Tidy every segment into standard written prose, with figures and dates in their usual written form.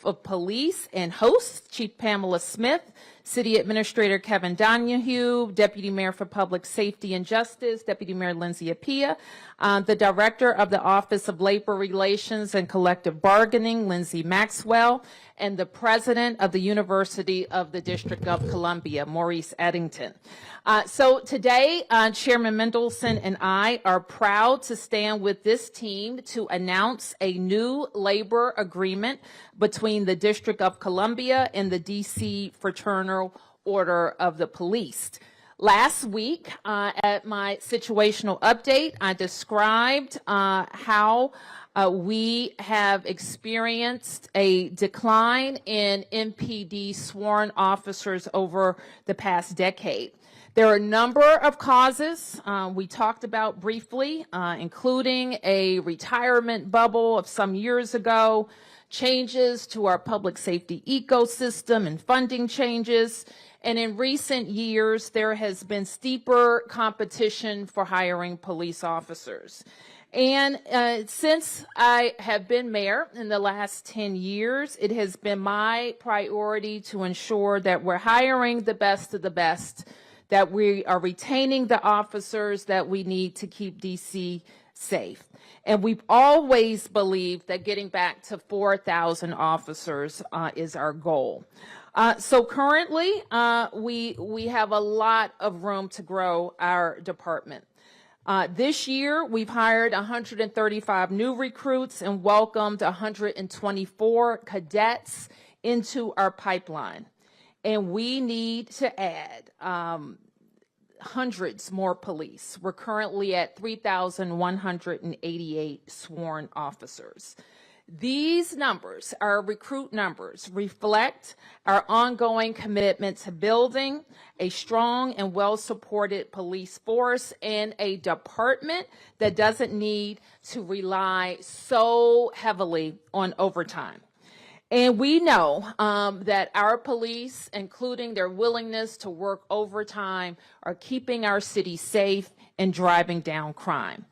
Chief of Police and host, Chief Pamela Smith, City Administrator Kevin Donahue, Deputy Mayor for Public Safety and Justice, Deputy Mayor Lindsay Appiah, the Director of the Office of Labor Relations and Collective Bargaining, Lindsay Maxwell, and the President of the University of the District of Columbia, Maurice Eddington. So today, Chairman Mendelson and I are proud to stand with this team to announce a new labor agreement between the District of Columbia and the D.C. Fraternal Order of the Police. Last week, at my situational update, I described how we have experienced a decline in MPD sworn officers over the past decade. There are a number of causes we talked about briefly, including a retirement bubble of some years ago, changes to our public safety ecosystem and funding changes. And in recent years, there has been steeper competition for hiring police officers. And since I have been mayor in the last 10 years, it has been my priority to ensure that we're hiring the best of the best, that we are retaining the officers that we need to keep DC safe. And we've always believed that getting back to 4,000 officers is our goal. So currently, we have a lot of room to grow our department. This year, we've hired 135 new recruits and welcomed 124 cadets into our pipeline. And we need to add hundreds more police. We're currently at 3,188 sworn officers. These numbers, our recruit numbers, reflect our ongoing commitment to building a strong and well-supported police force and a department that doesn't need to rely so heavily on overtime. And we know that our police, including their willingness to work overtime, are keeping our city safe and driving down crime.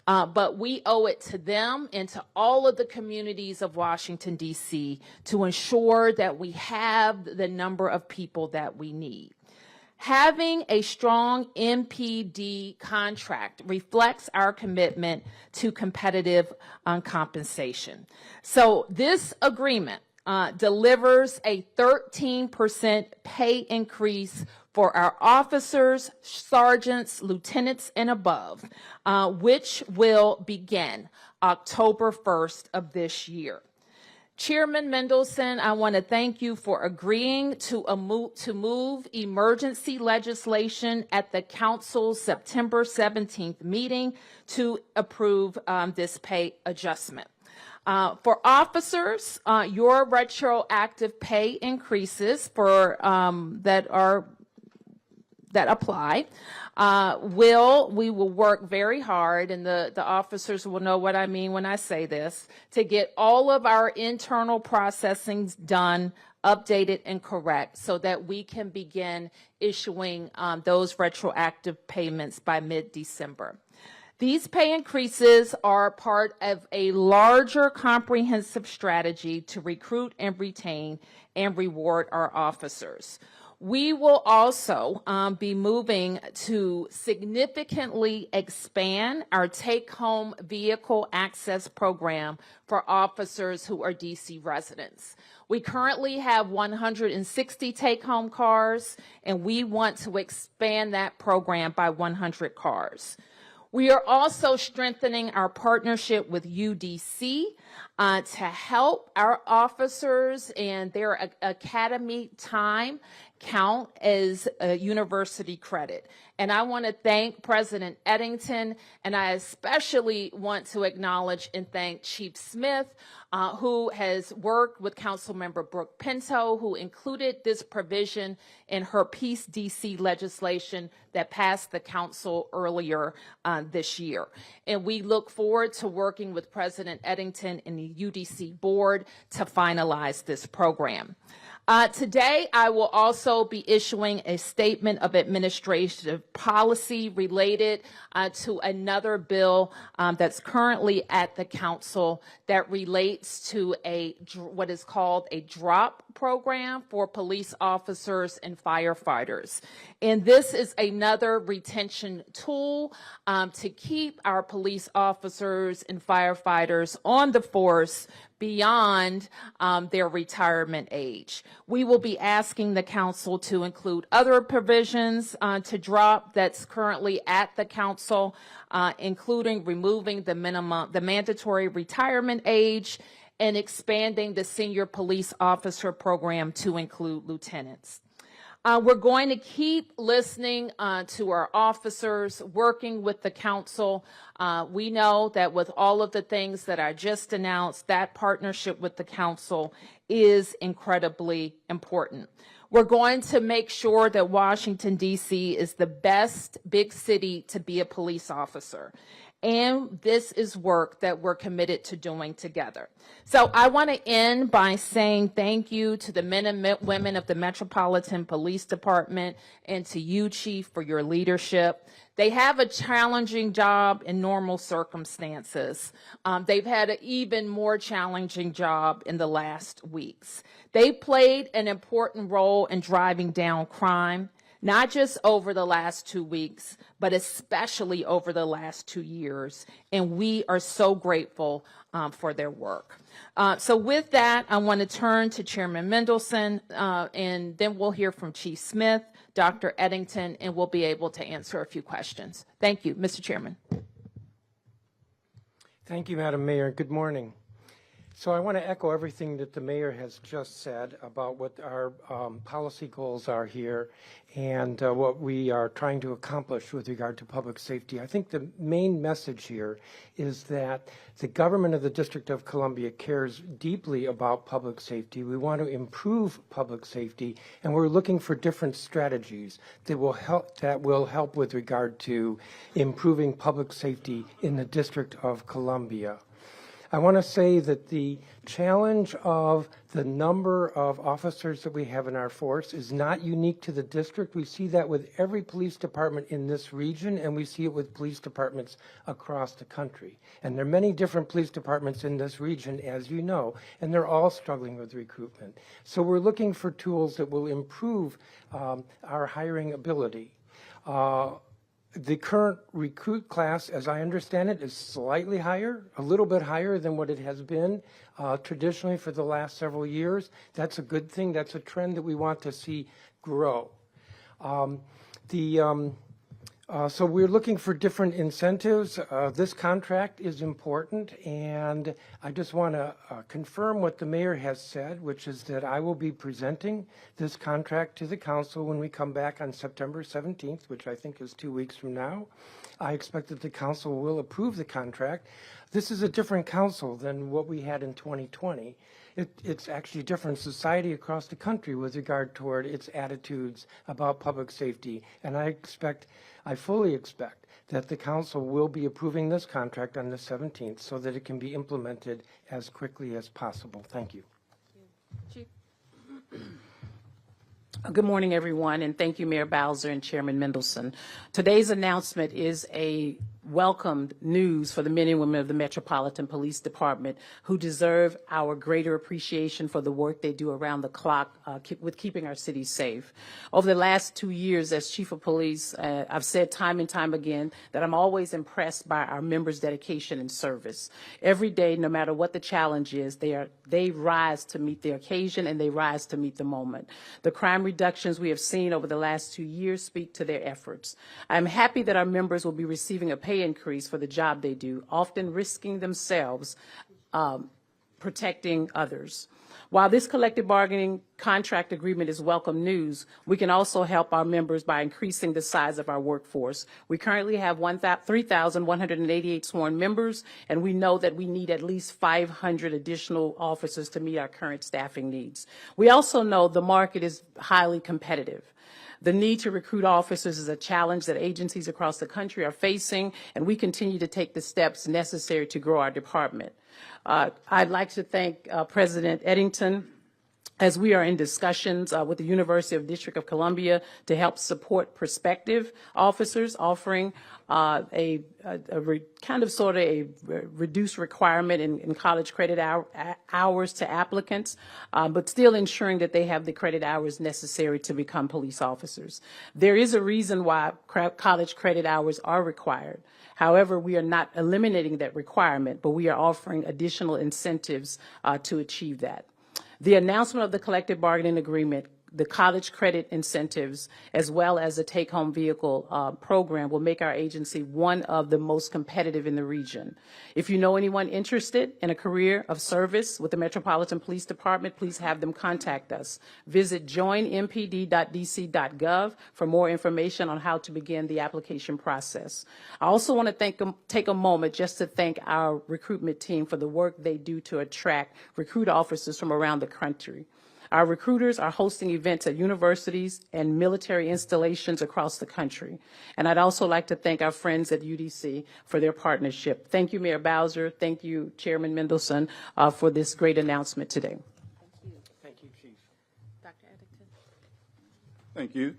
But we owe it to them and to all of the communities of Washington, D.C. to ensure that we have the number of people that we need. Having a strong MPD contract reflects our commitment to competitive compensation. So this agreement delivers a 13% pay increase for our officers, sergeants, lieutenants, and above, which will begin October 1st of this year. Chairman Mendelson, I want to thank you for agreeing to move emergency legislation at the Council's September 17th meeting to approve this pay adjustment. For officers, your retroactive pay increases for that apply we will work very hard, and the officers will know what I mean when I say this, to get all of our internal processing done, updated, and correct so that we can begin issuing those retroactive payments by mid-December. These pay increases are part of a larger comprehensive strategy to recruit and retain and reward our officers. We will also be moving to significantly expand our take-home vehicle access program for officers who are DC residents. We currently have 160 take-home cars, and we want to expand that program by 100 cars. We are also strengthening our partnership with UDC to help our officers and their academy time count as a university credit. And I want to thank President Eddington, and I especially want to acknowledge and thank Chief Smith, who has worked with Councilmember Brooke Pinto, who included this provision in her Peace DC legislation that passed the council earlier this year. And we look forward to working with President Eddington and the UDC board to finalize this program. Today, I will also be issuing a statement of administrative policy related to another bill that's currently at the council that relates to what is called a drop program for police officers and firefighters. And this is another retention tool to keep our police officers and firefighters on the force beyond their retirement age. We will be asking the council to include other provisions to drop that's currently at the council, including removing the mandatory retirement age and expanding the senior police officer program to include lieutenants. We're going to keep listening to our officers, working with the council. We know that with all of the things that I just announced, that partnership with the council is incredibly important. We're going to make sure that Washington, D.C. is the best big city to be a police officer. And this is work that we're committed to doing together. So I want to end by saying thank you to the men and women of the Metropolitan Police Department and to you, Chief, for your leadership. They have a challenging job in normal circumstances. They've had an even more challenging job in the last weeks. They played an important role in driving down crime, not just over the last 2 weeks, but especially over the last 2 years. And we are so grateful for their work. So with that, I want to turn to Chairman Mendelson, and then we'll hear from Chief Smith, Dr. Eddington, and we'll be able to answer a few questions. Thank you, Mr. Chairman. Thank you, Madam Mayor. Good morning. So I want to echo everything that the mayor has just said about what our policy goals are here and what we are trying to accomplish with regard to public safety. I think the main message here is that the government of the District of Columbia cares deeply about public safety. We want to improve public safety, and we're looking for different strategies that will help with regard to improving public safety in the District of Columbia. I want to say that the challenge of the number of officers that we have in our force is not unique to the district. We see that with every police department in this region, and we see it with police departments across the country. And there are many different police departments in this region, as you know, and they're all struggling with recruitment. So we're looking for tools that will improve our hiring ability. The current recruit class, as I understand it, is slightly higher, a little bit higher than what it has been traditionally for the last several years. That's a good thing. That's a trend that we want to see grow. So we're looking for different incentives. This contract is important, and I just want to confirm what the mayor has said, which is that I will be presenting this contract to the council when we come back on September 17th, which I think is 2 weeks from now. I expect that the council will approve the contract. This is a different council than what we had in 2020. It's actually a different society across the country with regard toward its attitudes about public safety, and I fully expect that the council will be approving this contract on the 17th so that it can be implemented as quickly as possible. Thank you. Chief. Good morning, everyone, and thank you, Mayor Bowser and Chairman Mendelson. Today's announcement is a welcomed news for the men and women of the Metropolitan Police Department who deserve our greater appreciation for the work they do around the clock with keeping our city safe. Over the last 2 years as Chief of Police, I've said time and time again that I'm always impressed by our members' dedication and service. Every day, no matter what the challenge is, they rise to meet the occasion and they rise to meet the moment. The crime reductions we have seen over the last 2 years speak to their efforts. I'm happy that our members will be receiving a pay increase for the job they do, often risking themselves, protecting others. While this collective bargaining contract agreement is welcome news, we can also help our members by increasing the size of our workforce. We currently have 3,188 sworn members, and we know that we need at least 500 additional officers to meet our current staffing needs. We also know the market is highly competitive. The need to recruit officers is a challenge that agencies across the country are facing, and we continue to take the steps necessary to grow our department. I'd like to thank President Eddington as we are in discussions with the University of District of Columbia to help support prospective officers, offering a reduced requirement in college credit hours to applicants, but still ensuring that they have the credit hours necessary to become police officers. There is a reason why college credit hours are required. However, we are not eliminating that requirement, but we are offering additional incentives to achieve that. The announcement of the collective bargaining agreement, the college credit incentives, as well as the take-home vehicle program will make our agency one of the most competitive in the region. If you know anyone interested in a career of service with the Metropolitan Police Department, please have them contact us. Visit joinmpd.dc.gov for more information on how to begin the application process. I also want to take a moment just to thank our recruitment team for the work they do to attract recruit officers from around the country. Our recruiters are hosting events at universities and military installations across the country. And I'd also like to thank our friends at UDC for their partnership. Thank you, Mayor Bowser. Thank you, Chairman Mendelson, for this great announcement today. Thank you, Chief. Dr. Eddington. Thank you.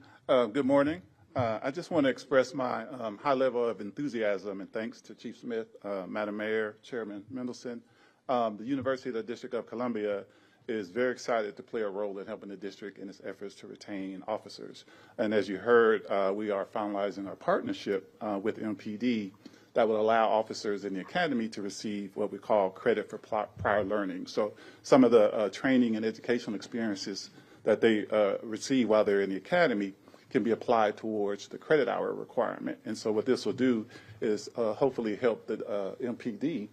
Good morning. I just want to express my high level of enthusiasm and thanks to Chief Smith, Madam Mayor, Chairman Mendelson. The University of the District of Columbia is very excited to play a role in helping the district in its efforts to retain officers. And as you heard, we are finalizing our partnership with MPD that will allow officers in the academy to receive what we call credit for prior learning. So some of the training and educational experiences that they receive while they're in the academy can be applied towards the credit hour requirement. And so what this will do is hopefully help the MPD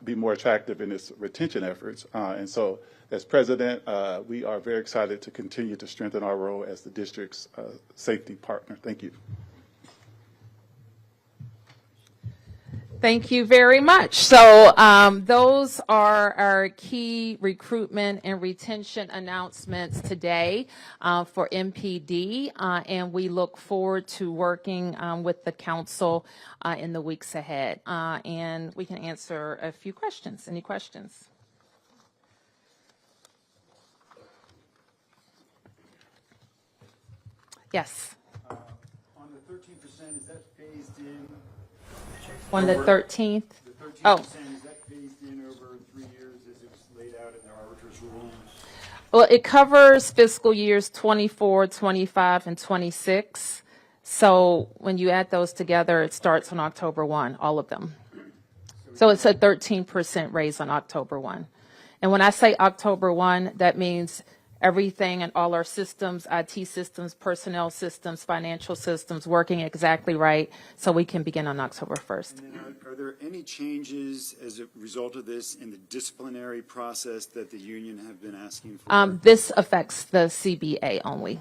be more attractive in its retention efforts. And so as president, we are very excited to continue to strengthen our role as the district's safety partner. Thank you. Thank you very much. So those are our key recruitment and retention announcements today for MPD, and we look forward to working with the council in the weeks ahead. And we can answer a few questions. Any questions? Yes. On the 13%, is that phased in? On the 13th? The 13%, Oh. is that phased in over 3 years as it was laid out in the arbiter's ruling? Well, it covers fiscal years 24, 25, and 26. So when you add those together, it starts on October 1, all of them. So it's a 13% raise on October 1. And when I say October 1, that means everything and all our systems, IT systems, personnel systems, financial systems working exactly right so we can begin on October 1st. And then are there any changes as a result of this in the disciplinary process that the union have been asking for? This affects the CBA only.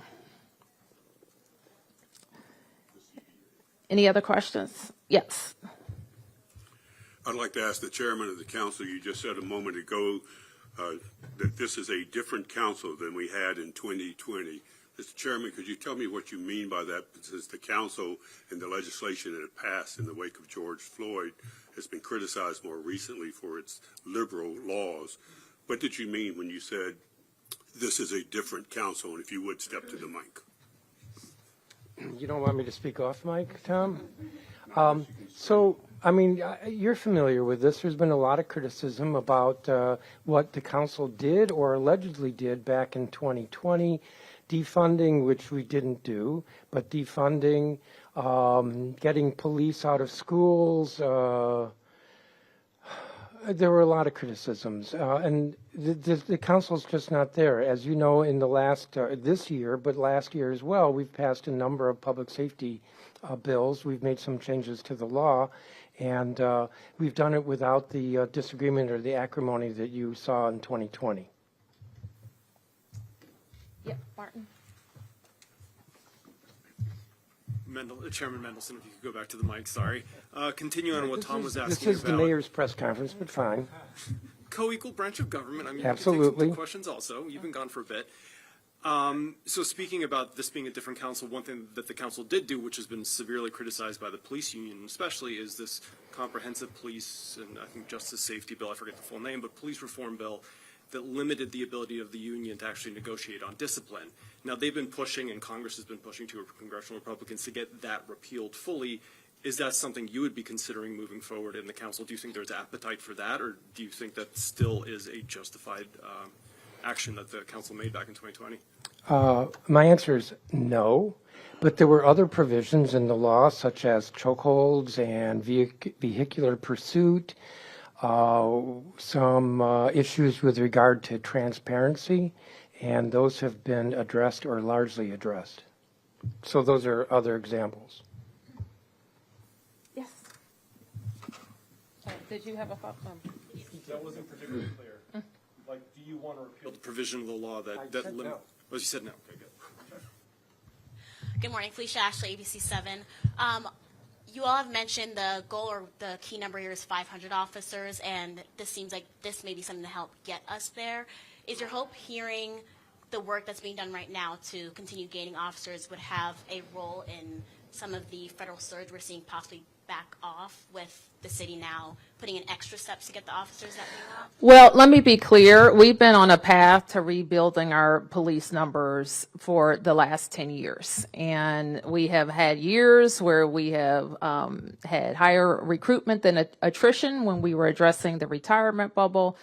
Any other questions? Yes. I'd like to ask the chairman of the council, you just said a moment ago that this is a different council than we had in 2020. Mr. Chairman, could you tell me what you mean by that? Since the council and the legislation that it passed in the wake of George Floyd has been criticized more recently for its liberal laws, what did you mean when you said this is a different council? And if you would step to the mic. You don't want me to speak off mic, Tom? So, I mean, you're familiar with this. There's been a lot of criticism about what the council did or allegedly did back in 2020, defunding, which we didn't do, but defunding, getting police out of schools. There were a lot of criticisms, and the council's just not there. As you know, in the last, this year, but last year as well, we've passed a number of public safety bills. We've made some changes to the law, and we've done it without the disagreement or the acrimony that you saw in 2020. Yeah, Martin. Chairman Mendelson, if you could go back to the mic, sorry. Continuing on what Tom was asking This is the about. mayor's press conference, but fine. Co-equal branch of government. I mean, Absolutely. You can take some questions also. You've been gone for a bit. So speaking about this being a different council, one thing that the council did do, which has been severely criticized by the police union especially, is this comprehensive police and I think justice safety bill, I forget the full name, but police reform bill. that limited the ability of the union to actually negotiate on discipline. Now, they've been pushing, and Congress has been pushing to congressional Republicans to get that repealed fully. Is that something you would be considering moving forward in the council? Do you think there's appetite for that, or do you think that still is a justified action that the council made back in 2020? My answer is no, but there were other provisions in the law, such as chokeholds and vehicular pursuit, some issues with regard to transparency, and those have been addressed or largely addressed. So those are other examples. Yes. Did you have a thought? That wasn't particularly clear. Like, do you want to repeal the provision of the law that said limit? no. Oh, you said no. Okay, good. Good morning, Felicia Ashley, ABC 7. You all have mentioned the goal or the key number here is 500 officers, and this seems like this may be something to help get us there. Is your hope hearing the work that's being done right now to continue gaining officers would have a role in some of the federal surge we're seeing possibly back off with the city now putting in extra steps to get the officers that we want? Well, let me be clear. We've been on a path to rebuilding our police numbers for the last 10 years. And we have had years where we have had higher recruitment than attrition when we were addressing the retirement bubble.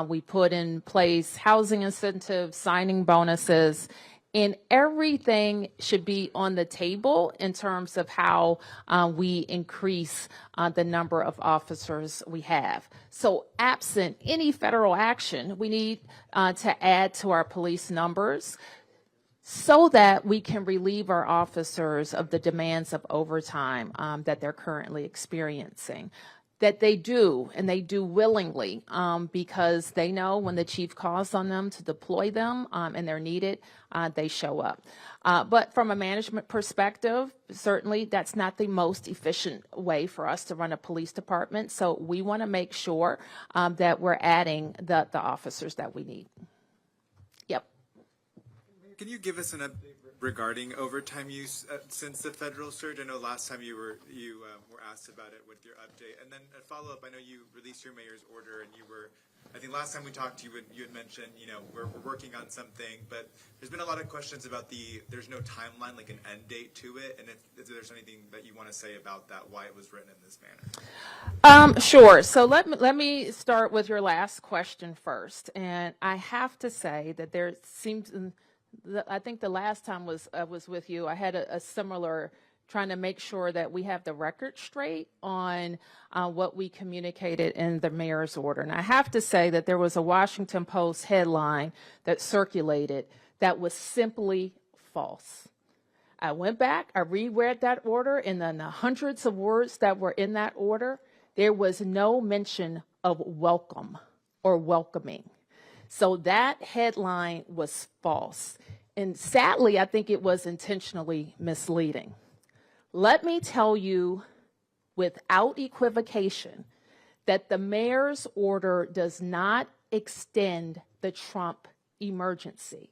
We put in place housing incentives, signing bonuses, and everything should be on the table in terms of how we increase the number of officers we have. So absent any federal action, we need to add to our police numbers so that we can relieve our officers of the demands of overtime that they're currently experiencing. That they do, and they do willingly, because they know when the chief calls on them to deploy them and they're needed, they show up. But from a management perspective, certainly that's not the most efficient way for us to run a police department. So we want to make sure that we're adding the officers that we need. Yep. Can you give us an update regarding overtime use since the federal surge? I know last time you were asked about it with your update. And then a follow-up, I know you released your mayor's order, and you were, I think last time we talked, you had mentioned, we're working on something, but there's been a lot of questions about there's no timeline, like an end date to it, and if there's anything that you want to say about that, why it was written in this manner. Sure. So let me start with your last question first. And I have to say that there seems, I think the last time I was with you, I had a similar, trying to make sure that we have the record straight on what we communicated in the mayor's order. And I have to say that there was a Washington Post headline that circulated that was simply false. I went back, I reread that order, and then the hundreds of words that were in that order, there was no mention of welcome or welcoming. So that headline was false. And sadly, I think it was intentionally misleading. Let me tell you without equivocation that the mayor's order does not extend the Trump emergency.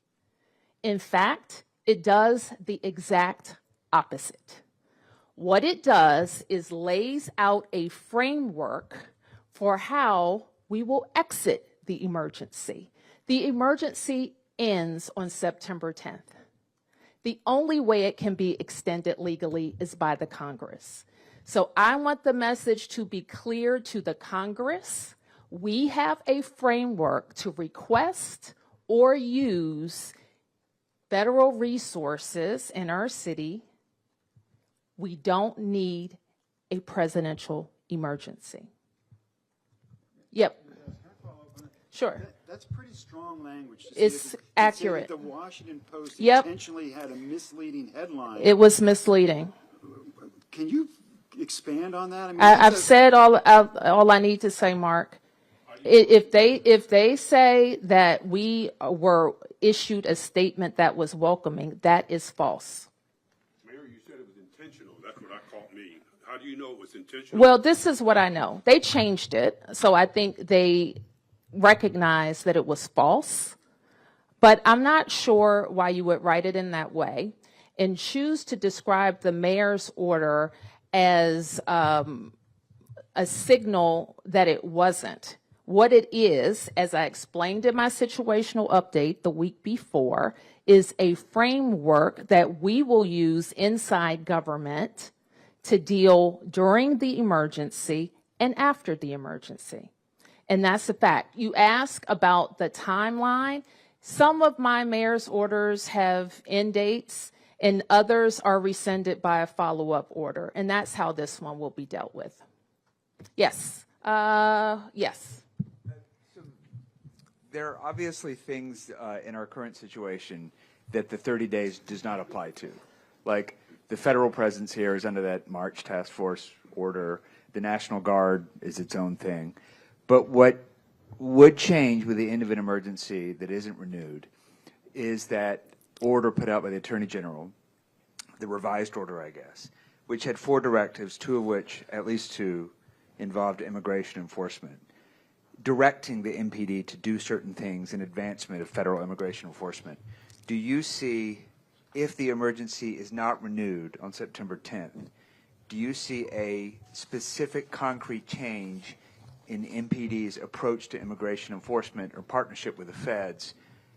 In fact, it does the exact opposite. What it does is lays out a framework for how we will exit the emergency. The emergency ends on September 10th. The only way it can be extended legally is by the Congress. So I want the message to be clear to the Congress. We have a framework to request or use federal resources in our city. We don't need a presidential emergency. Yep. Sure. That's pretty strong language. It's accurate. The Washington Post Yep. intentionally had a misleading headline. It was misleading. Can you expand on that? I mean, I've said all I need to say, Mark. If they say that we were issued a statement that was welcoming, that is false. Mayor, you said it was intentional. That's what I caught me. How do you know it was intentional? Well, this is what I know. They changed it, so I think they recognized that it was false. But I'm not sure why you would write it in that way and choose to describe the mayor's order as a signal that it wasn't. What it is, as I explained in my situational update the week before, is a framework that we will use inside government to deal during the emergency and after the emergency. And that's a fact. You ask about the timeline. Some of my mayor's orders have end dates, and others are rescinded by a follow-up order. And that's how this one will be dealt with. Yes. Yes. There are obviously things in our current situation that the 30 days does not apply to. Like the federal presence here is under that March task force order. The National Guard is its own thing. But what would change with the end of an emergency that isn't renewed is that order put out by the Attorney General, the revised order, I guess, which had 4 directives, 2 of which, at least 2, involved immigration enforcement, directing the MPD to do certain things in advancement of federal immigration enforcement. Do you see, if the emergency is not renewed on September 10th, do you see a specific concrete change in MPD's approach to immigration enforcement or partnership with the feds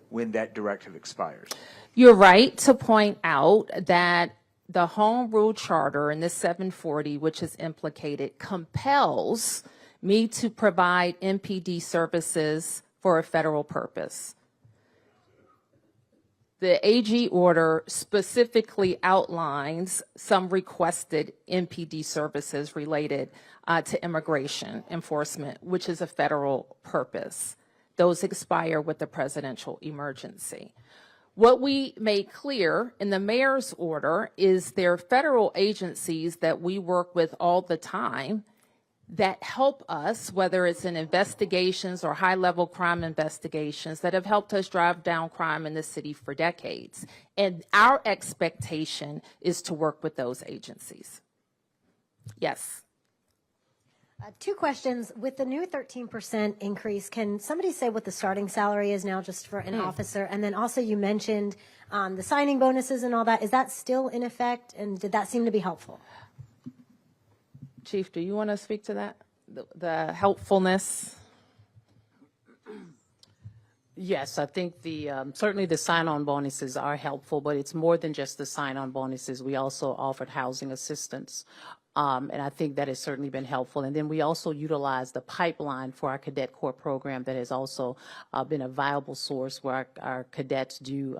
when that directive expires? You're right to point out that the Home Rule Charter in this 740, which is implicated, compels me to provide MPD services for a federal purpose. The AG order specifically outlines some requested MPD services related to immigration enforcement, which is a federal purpose. Those expire with the presidential emergency. What we made clear in the mayor's order is there are federal agencies that we work with all the time that help us, whether it's in investigations or high-level crime investigations, that have helped us drive down crime in the city for decades. And our expectation is to work with those agencies. Yes. 2 questions. With the new 13% increase, can somebody say what the starting salary is now just for an officer? And then also you mentioned the signing bonuses and all that. Is that still in effect? And did that seem to be helpful? Chief, do you want to speak to that? The helpfulness? Yes, I think certainly the sign-on bonuses are helpful, but it's more than just the sign-on bonuses. We also offered housing assistance. And I think that has certainly been helpful. And then we also utilize the pipeline for our Cadet Corps program that has also been a viable source where our cadets do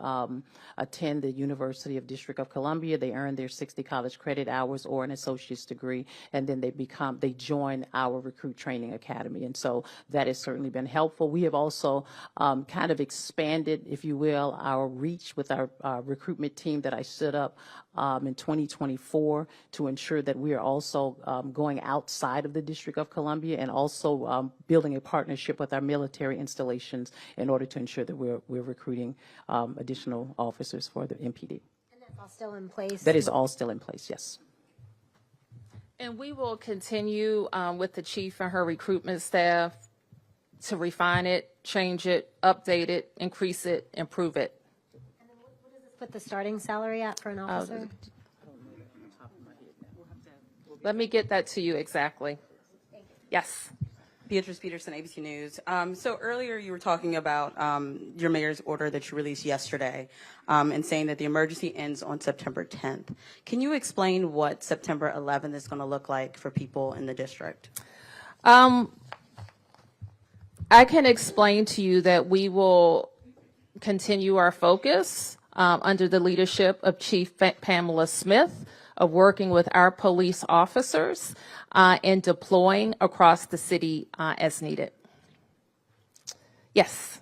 attend the University of District of Columbia. They earn their 60 college credit hours or an associate's degree, and then they join our recruit training academy. And so that has certainly been helpful. We have also kind of expanded, if you will, our reach with our recruitment team that I stood up in 2024 to ensure that we are also going outside of the District of Columbia and also building a partnership with our military installations in order to ensure that we're recruiting additional officers for the MPD. And that's all still in place? That is all still in place, yes. And we will continue with the chief and her recruitment staff to refine it, change it, update it, increase it, improve it. And then what does this put the starting salary at for an officer? Let me get that to you exactly. Yes. Beatrice Peterson, ABC News. So earlier you were talking about your mayor's order that you released yesterday and saying that the emergency ends on September 10th. Can you explain what September 11th is going to look like for people in the district? I can explain to you that we will continue our focus under the leadership of Chief Pamela Smith of working with our police officers and deploying across the city as needed. Yes.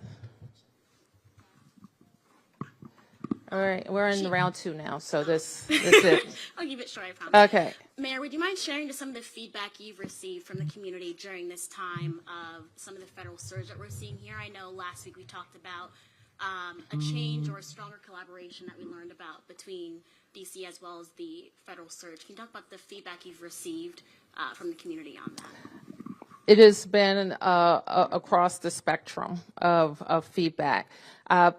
All right, we're in round 2 now, so this is it. I'll keep it short, I promise. Okay. Mayor, would you mind sharing just some of the feedback you've received from the community during this time of some of the federal surge that we're seeing here? I know last week we talked about a change or a stronger collaboration that we learned about between DC as well as the federal surge. Can you talk about the feedback you've received from the community on that? It has been across the spectrum of feedback.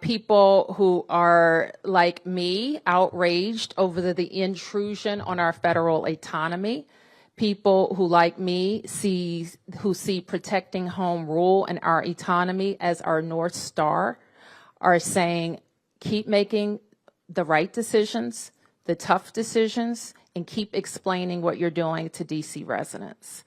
People who are, like me, outraged over the intrusion on our federal autonomy. People who, like me, who see protecting home rule and our autonomy as our North Star are saying, keep making the right decisions, the tough decisions, and keep explaining what you're doing to DC residents.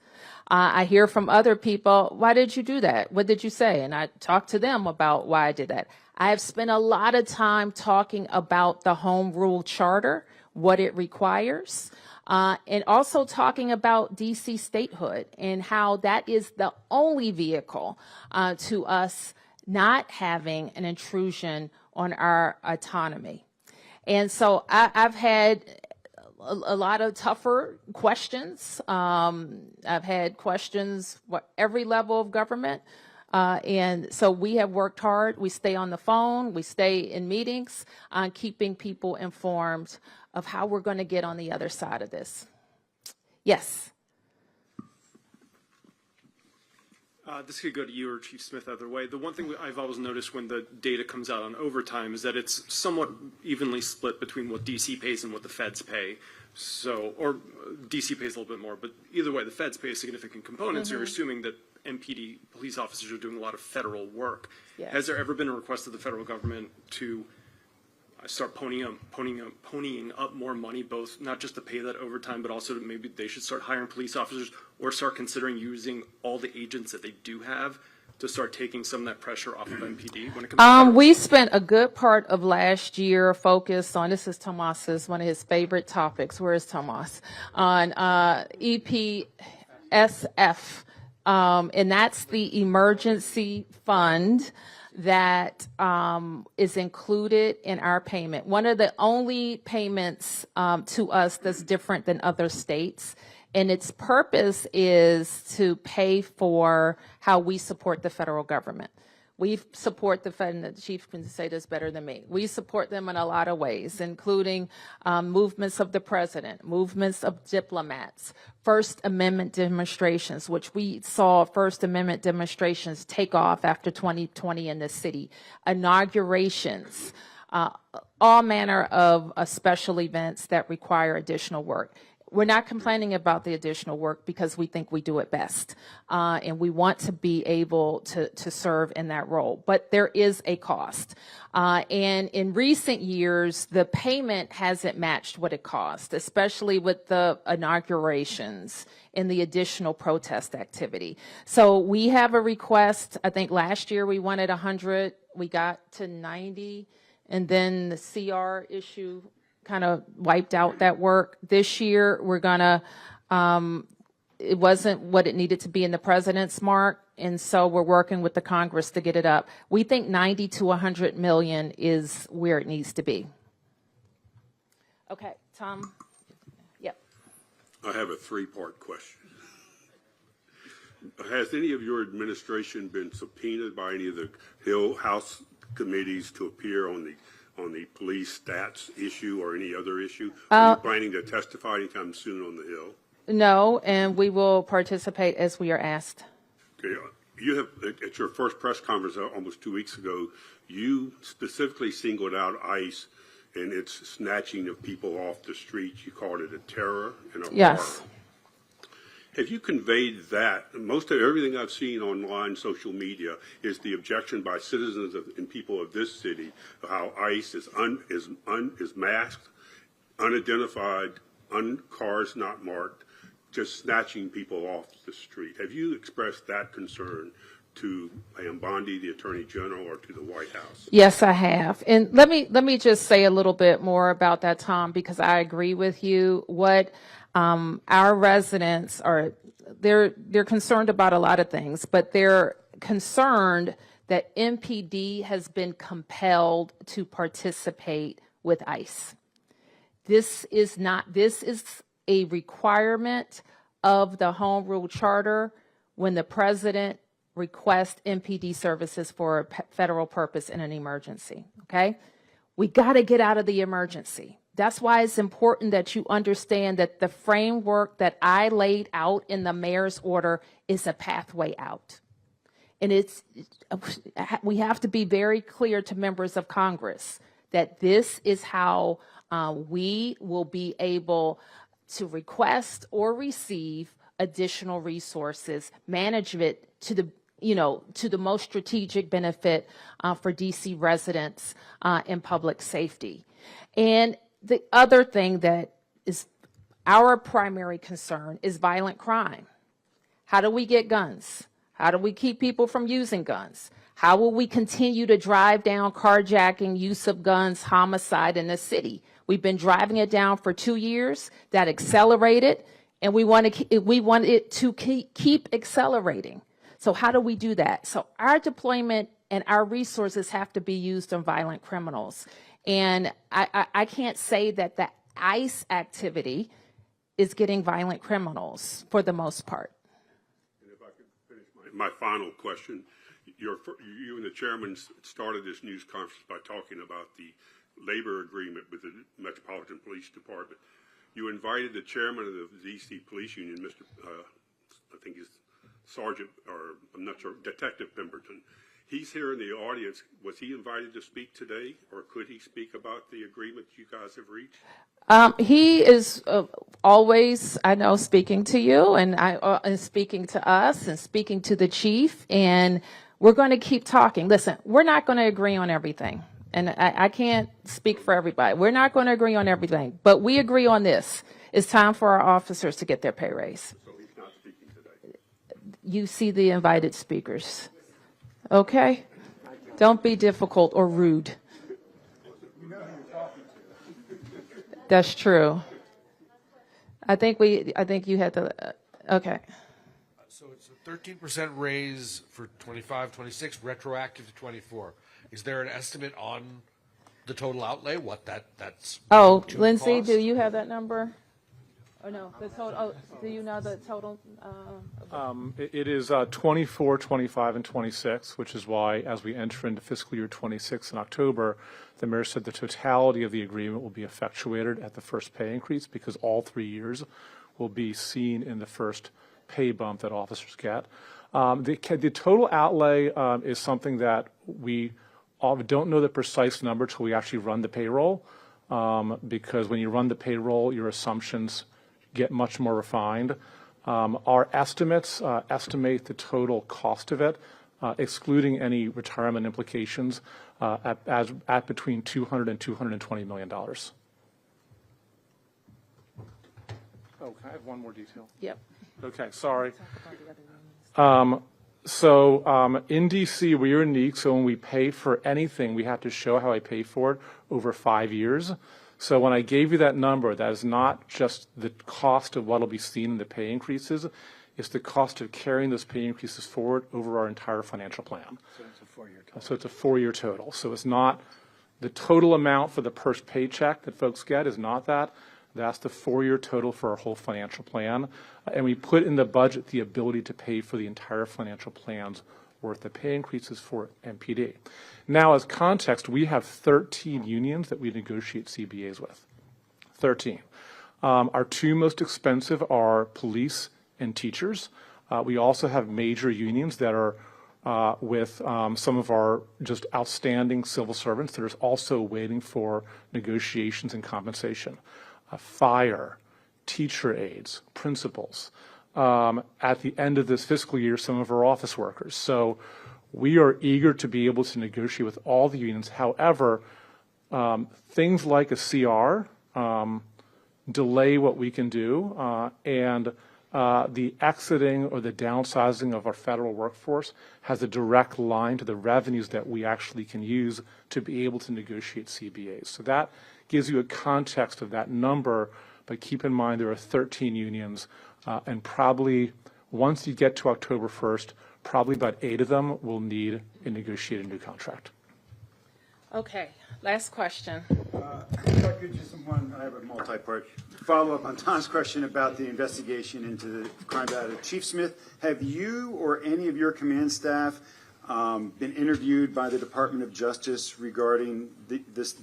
I hear from other people, why did you do that? What did you say? And I talk to them about why I did that. I have spent a lot of time talking about the Home Rule Charter, what it requires, and also talking about DC statehood and how that is the only vehicle to us not having an intrusion on our autonomy. And so I've had a lot of tougher questions. I've had questions at every level of government. And so we have worked hard. We stay on the phone. We stay in meetings on keeping people informed of how we're going to get on the other side of this. Yes. This could go to you or Chief Smith either way. The one thing I've always noticed when the data comes out on overtime is that it's somewhat evenly split between what DC pays and what the feds pay. So, or DC pays a little bit more, but either way, the feds pay a significant component. So you're assuming that MPD police officers are doing a lot of federal work. Yes. Has there ever been a request of the federal government to start ponying up more money, both not just to pay that overtime, but also maybe they should start hiring police officers or start considering using all the agents that they do have to start taking some of that pressure off of MPD when it comes to we spent a good part of last year focused on, this is Tomas's, one of his favorite topics, where is Tomas, on EPSF, and that's the emergency fund that is included in our payment. One of the only payments to us that's different than other states, and its purpose is to pay for how we support the federal government. We support the Fed, and the chief can say this better than me. We support them in a lot of ways, including movements of the president, movements of diplomats, First Amendment demonstrations, which we saw First Amendment demonstrations take off after 2020 in the city, inaugurations, all manner of special events that require additional work. We're not complaining about the additional work because we think we do it best, and we want to be able to serve in that role. But there is a cost, and in recent years, the payment hasn't matched what it cost, especially with the inaugurations and the additional protest activity. So we have a request. I think last year we wanted 100, we got to 90, and then the CR issue kind of wiped out that work. This year, we're gonna, it wasn't what it needed to be in the president's mark, and so we're working with the Congress to get it up. We think 90 to 100 million is where it needs to be. Okay, Tom? Yep. I have a three-part question. Has any of your administration been subpoenaed by any of the Hill House committees to appear on the police stats issue or any other issue? Are you planning to testify anytime soon on the Hill? No, and we will participate as we are asked. Okay. You have, at your first press conference almost 2 weeks ago, you specifically singled out ICE and its snatching of people off the streets. You called it a terror and a Yes. horror. Have you conveyed that? Most of everything I've seen online, social media, is the objection by citizens and people of this city of how ICE is masked, unidentified, cars not marked, just snatching people off the street. Have you expressed that concern to Bondi, the Attorney General, or to the White House? Yes, I have. And let me just say a little bit more about that, Tom, because I agree with you. What our residents are, they're concerned about a lot of things, but they're concerned that MPD has been compelled to participate with ICE. This is a requirement of the Home Rule Charter when the president requests MPD services for a federal purpose in an emergency, okay? We got to get out of the emergency. That's why it's important that you understand that the framework that I laid out in the mayor's order is a pathway out. And we have to be very clear to members of Congress that this is how we will be able to request or receive additional resources, manage it to the to the most strategic benefit for DC residents and public safety. And the other thing that is our primary concern is violent crime. How do we get guns? How do we keep people from using guns? How will we continue to drive down carjacking, use of guns, homicide in the city? We've been driving it down for 2 years. That accelerated, and we want it to keep accelerating. So how do we do that? So our deployment and our resources have to be used on violent criminals. And I can't say that the ICE activity is getting violent criminals for the most part. And if I could finish my final question, you and the chairman started this news conference by talking about the labor agreement with the Metropolitan Police Department. You invited the chairman of the DC Police Union, Mr. I think he's Sergeant, or I'm not sure, Detective Pemberton. He's here in the audience. Was he invited to speak today, or could he speak about the agreement you guys have reached? He is always, I know, speaking to you and speaking to us and speaking to the chief, and we're going to keep talking. Listen, we're not going to agree on everything, and I can't speak for everybody. We're not going to agree on everything, but we agree on this. It's time for our officers to get their pay raise. So he's not speaking today. You see the invited speakers. Okay? Don't be difficult or rude. That's true. I think you had to, okay. So it's a 13% raise for 25, 26, retroactive to 24. Is there an estimate on the total outlay, what that's Oh, to Lindsay, cost? do you have that number? Or no, the total, do you know the total? It is 24, 25, and 26, which is why, as we enter into fiscal year 26 in October, the mayor said the totality of the agreement will be effectuated at the first pay increase, because all 3 years will be seen in the first pay bump that officers get. The total outlay is something that we don't know the precise number until we actually run the payroll, because when you run the payroll, your assumptions get much more refined. Our estimates estimate the total cost of it, excluding any retirement implications, at between $200 and $220 million. Oh, can I have one more detail? Yep. Okay, sorry. In DC, we are unique, so when we pay for anything, we have to show how I pay for it over 5 years. So when I gave you that number, that is not just the cost of what will be seen in the pay increases, it's the cost of carrying those pay increases forward over our entire financial plan. So it's a 4-year total. So it's a 4-year total. So it's not the total amount for the first paycheck that folks get is not that. That's the 4-year total for our whole financial plan. And we put in the budget the ability to pay for the entire financial plan's worth of pay increases for MPD. Now, as context, we have 13 unions that we negotiate CBAs with. 13. Our two most expensive are police and teachers. We also have major unions that are with some of our just outstanding civil servants that are also waiting for negotiations and compensation. Fire, teacher aides, principals. At the end of this fiscal year, some of our office workers. So we are eager to be able to negotiate with all the unions. However, things like a CR delay what we can do, and the exiting or the downsizing of our federal workforce has a direct line to the revenues that we actually can use to be able to negotiate CBAs. So that gives you a context of that number, but keep in mind there are 13 unions, and probably once you get to October 1st, probably about 8 of them will need a negotiated new contract. Okay, last question. If I could just I have a multi-part follow-up on Tom's question about the investigation into the crime data. Chief Smith, have you or any of your command staff been interviewed by the Department of Justice regarding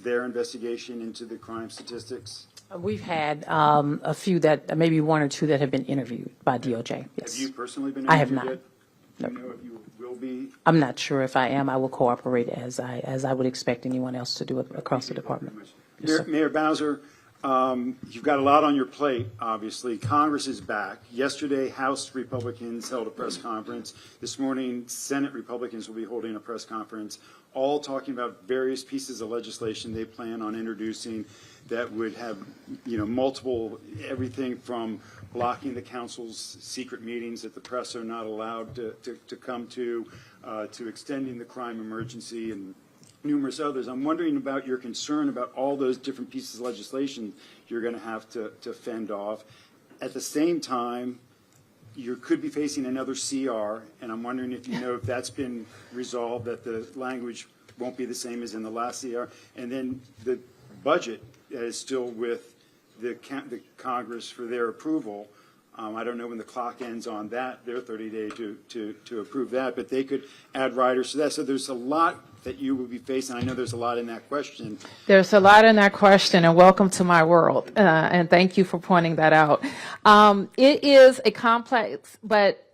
their investigation into the crime statistics? We've had a few that, maybe one or two that have been interviewed by DOJ. Yes. Have you personally been interviewed I have not. yet? Do you know if you will be? I'm not sure if I am. I will cooperate as I would expect anyone else to do it across the department. Yes, sir. Mayor Bowser, You've got a lot on your plate, obviously. Congress is back. Yesterday, House Republicans held a press conference. This morning, Senate Republicans will be holding a press conference, all talking about various pieces of legislation they plan on introducing that would have, multiple, everything from blocking the council's secret meetings that the press are not allowed to come to extending the crime emergency and numerous others. I'm wondering about your concern about all those different pieces of legislation you're going to have to fend off. At the same time, you could be facing another CR, and I'm wondering if you know if that's been resolved, that the language won't be the same as in the last CR. And then the budget is still with the Congress for their approval. I don't know when the clock ends on that, their 30-day to approve that, but they could add riders to that. So there's a lot that you will be facing. I know there's a lot in that question. There's a lot in that question, and welcome to my world, and thank you for pointing that out. It is a complex, but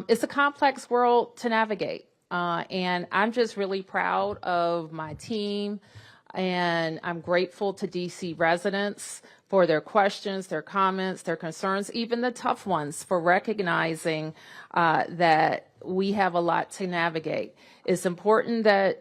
it's a complex world to navigate, and I'm just really proud of my team, and I'm grateful to DC residents for their questions, their comments, their concerns, even the tough ones, for recognizing that we have a lot to navigate. It's important that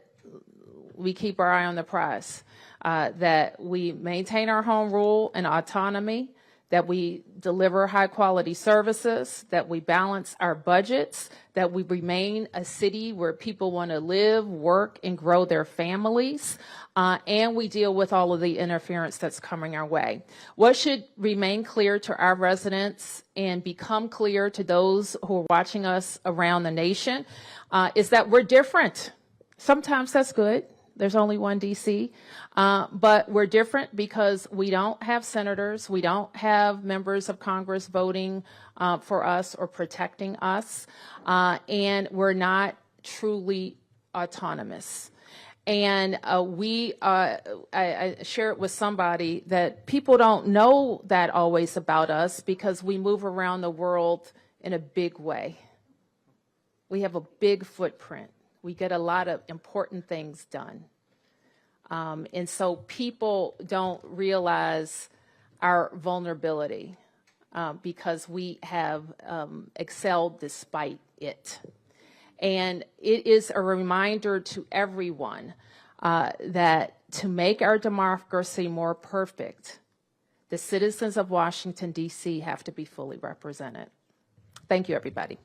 we keep our eye on the prize, that we maintain our home rule and autonomy, that we deliver high quality services, that we balance our budgets, that we remain a city where people want to live, work, and grow their families, and we deal with all of the interference that's coming our way. What should remain clear to our residents and become clear to those who are watching us around the nation is that we're different. Sometimes that's good. There's only one DC, but we're different because we don't have senators, we don't have members of Congress voting for us or protecting us, and we're not truly autonomous. And I share it with somebody that people don't know that always about us because we move around the world in a big way. We have a big footprint. We get a lot of important things done. And so people don't realize our vulnerability because we have excelled despite it. And it is a reminder to everyone that to make our democracy more perfect, the citizens of Washington, D.C. have to be fully represented. Thank you, everybody.